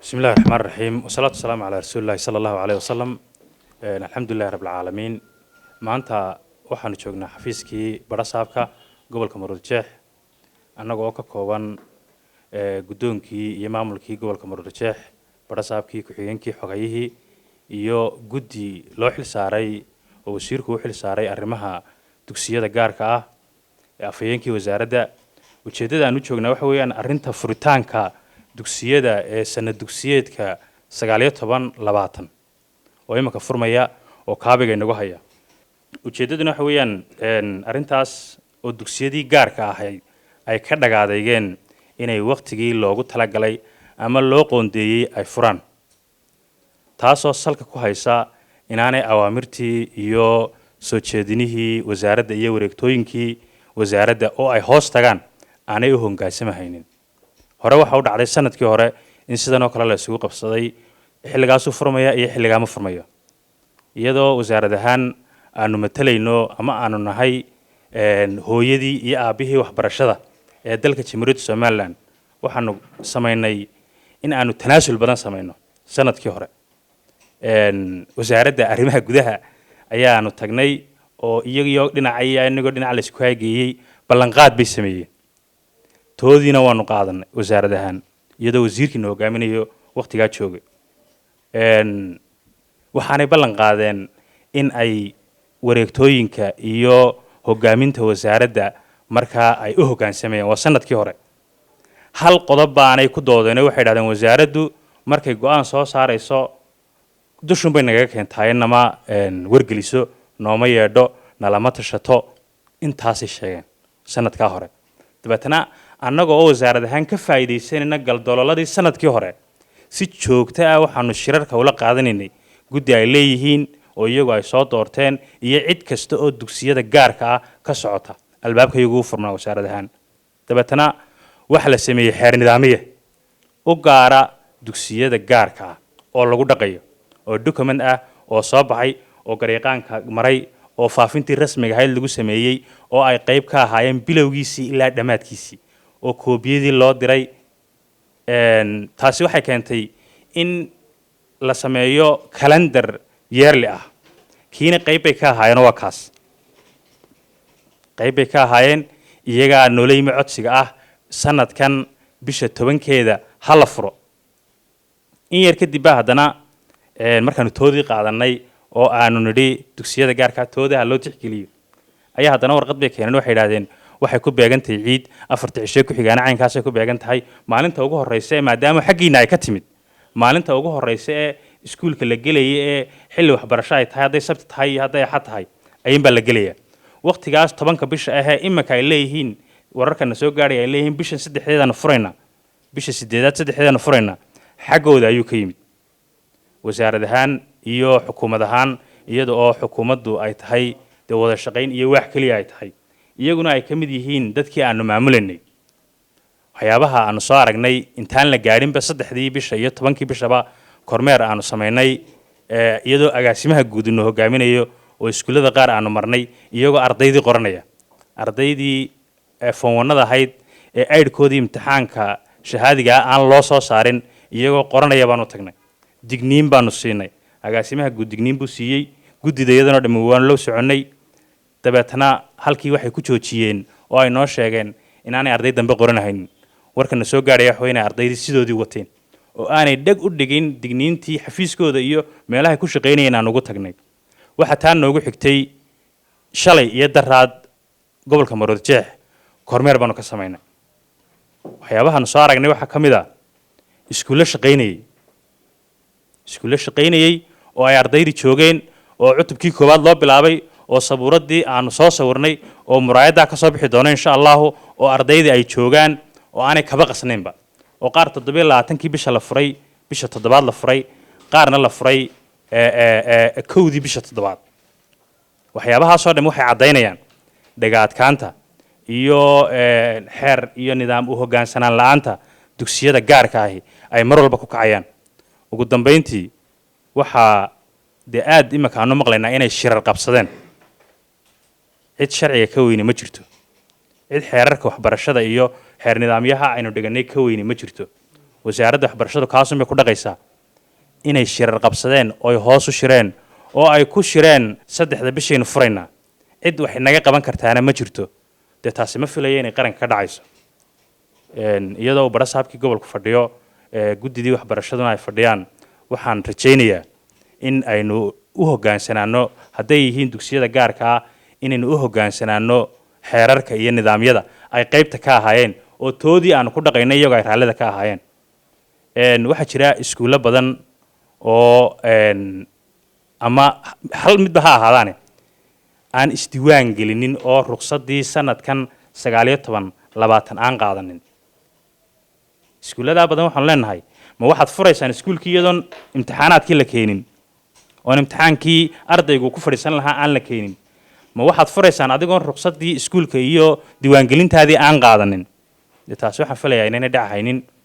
بسم الله الرحمن الرحيم والصلاة والسلام على رسول الله صلى الله عليه وسلم. الحمد لله رب العالمين. maanta waxaanu joognaa xafiiskii barasaabka gobolka Maroodijeex annagoo ka kooban gudoonkii iyo maamulkii gobolka Maroodijeex barasaabkii ku-xigeenkii xogayihii iyo guddi loo xil saaray oo wasiirku u xil saaray arrimaha dugsiyada gaarka ah ee afhayeenkii wasaaradda. ujeedada aanu joognaa waxa weeyaan arrinta furitaanka dugsiyada ee sanad dugsiyeedka 19-20 oo imika furmaya oo kaabiga inagu haya. ujeedaduna waxa weeyaan arrintaas oo dugsiyadii gaarka ahayd ay ka dhagaadayeen inay waqtigii loogu talagalay ama loo qoondeeyay ay furaan, taasoo salka ku haysa inaanay awaamirtii iyo soo jeedinihii wasaaradda iyo wareegtooyinkii wasaaradda oo ay hoos tagaan aanay u hoggaansamahaynin. hore waxa u dhacday sanadkii hore in sidan oo kale la isugu qabsaday xilligaas uu furmaya iyo xilligaama furmayo, iyadoo wasaarad ahaan aanu matalayno ama aanu nahay hooyadii iyo aabihii waxbarashada ee dalka Jamhuuriyadda Soomaaliland. waxaanu sameynay in aanu tanaasul badan sameyno sanadkii hore. wasaaradda arrimaha gudaha ayaanu tagnay oo iyagiyo dhinacaya inagoo dhinac la isku hageeyay ballanqaad bay sameeyeen. toodiina waanu qaadanay wasaarad ahaan iyadoo wasiirkiina hogaaminayo waqtigaa joogay. waxaanay ballan qaadeen in ay wareegtooyinka iyo hogaaminta wasaaradda markaa ay u hoggaansamayaan. waa sanadkii hore hal qodob baanay ku doodeen, waxay yidhahdeen wasaaraddu markay go'aan soo saarayso dushun bay nagaga keentahay nama wargeliso, nooma yeedho, nalama tashato. intaasay sheegeen sanadkaa hore. dabeetana annaga oo wasaarad ahaan ka faa'iidaysanayna galdololadii sanadkii hore si joogto ah waxaanu shirarka ula qaadanaynay guddi ay leeyihiin oo iyagu ay soo doorteen iyo cid kasta oo dugsiyada gaarka ah ka socota albaabka iyagu u furnaa wasaarad ahaan. dabeetana waxa la sameeyay xeer nidaamiye u gaara dugsiyada gaarka ah oo lagu dhaqayo oo document ah oo soo baxay oo gareeqaanka maray oo faafintii rasmiga ahayd lagu sameeyay oo ay qayb ka ahaayeen bilowgiisii ilaa dhamaadkiisii oo koobiyadii loo diray. taasi waxay keentay in la sameeyo calendar yearly ah. kiina qayb bay ka ahaayeen waa kaas qayb bay ka ahaayeen iyagaa noolayma codsiga ah sanadkan bisha 10keeda hala furo. in yar kadib baa haddana markaanu toodii qaadanay oo aanu nidhi dugsiyada gaarka toodaha loo tixgeliyo ayaa haddana warqad bay keeneen. waxay yidhaahdeen waxay ku beegantahay ciid 4 cisho ku xigaana caynkaasay ku beegan tahay maalinta ugu horeysa maadaama xaggiina ay ka timid maalinta ugu horeysa ee iskuulka la gelayay ee xilli waxbarasho ay tahay hadday sabti tahay iyo hadday axad tahay ayaan baa la gelayaa. waqtigaas 10ka bisha ah ee imika ay leeyihiin wararkana soo gaaray ay leeyihiin bisha 3deedana furayna, bisha 8aad 3deedana furayna, xaggooda ayuu ka yimid wasaarad ahaan iyo xukuumad ahaan, iyada oo xukuumaddu ay tahay de wada shaqayn iyo wax kaliya ay tahay, iyaguna ay ka mid yihiin dadkii aanu maamulanay. waxyaabaha aanu soo aragnay intaan la gaadhinba 3dii bisha iyo 10kii bishaba kormeer aanu sameynay iyadoo agaasimaha guud inoo hogaaminayo oo iskuulada qaar aanu marnay iyagoo ardaydii qoranaya, ardaydii foonwanada ahayd ee aydhkoodii imtixaanka shahaadiga aan loo soo saarin iyagoo qoranaya baanu tagnay. digniin baanu siinay, agaasimaha guud digniin buu siiyey, guddida iyadana dhammaan waan loo soconay. dabeetana halkii waxay ku joojiyeen oo ay noo sheegeen inaanay arday dambe qoranahayn. warkana soo gaadhay wax weyn ardaydii sidoodii wateen oo aanay dhag u dhigin digniintii xafiiskooda iyo meelaha ku shaqeynayeen aan ugu tagnay. waxa taan noogu xigtay shalay iyo daraad gobolka Maroodijeex kormeer baanu ka sameynay. waxyaabahan soo aragnay waxa kamid ah iskuulo shaqeynayay oo ay ardaydii joogeen oo cutubkii koowaad loo bilaabay oo sabuuradii aanu soo sawirnay oo muraayada ka soo bixi doona insha Allah oo ardaydii ay joogaan oo aanay kaba qasnaynba oo qaar 27kii bisha la furay, bisha 7aad la furay, qaarna la furay kowdii bisha 7aad. waxyaabahaas oo dhan waxay cadeynayaan dhagaadkaanta iyo xeer iyo nidaam u hoggaansanaan la'aanta dugsiyada gaarka ah ay mar walba ku kacayaan. ugu dambeyntii waxa de aad imika aanu maqlaynaa inay shirar qabsadeen. cid sharciga ka weyni ma jirto, cid xeerarka waxbarashada iyo xeer nidaamyaha aynu dhiganay ka weyni ma jirto. wasaaradda waxbarashadu kaasun bay ku dhaqaysaa inay shirar qabsadeen oo ay hoos u shireen oo ay ku shireen 3 bishaynu furaynaa cid wax inaga qaban kartaana ma jirto dee taasi ma filayo inay qaranka ka dhacayso iyadoo uu barasaabkii gobolku fadhiyo guddidii waxbarashaduna ay fadhiyaan waxaan rajaynayaa in aynu u hoggaansanaano hadday yihiin dugsiyada gaarka ah inaynu u hoggaansanaano xeerarka iyo nidaamyada ay qaybta ka ahaayeen oo toodii aanu ku dhaqaynay iyagoo ay raallida ka ahaayeen waxaa jira iskuulo badan oo ama hal midba ha ahaadaane aan isdiiwaan gelinin oo ruqsaddii sanadkan 19 aan qaadanin iskuullada badan waxaan leenahay ma waxaad furaysaan iskuulkii iyadoon imtixaanaadkii la keenin oon imtixaankii ardaygu ku fadhiisan lahaa aan la keenin ma waxaad furaysaan adigoon ruqsaddii iskuulka iyo diiwaangelintaadii aan qaadanin taasi waxaan filayaa inaynay dhacaynin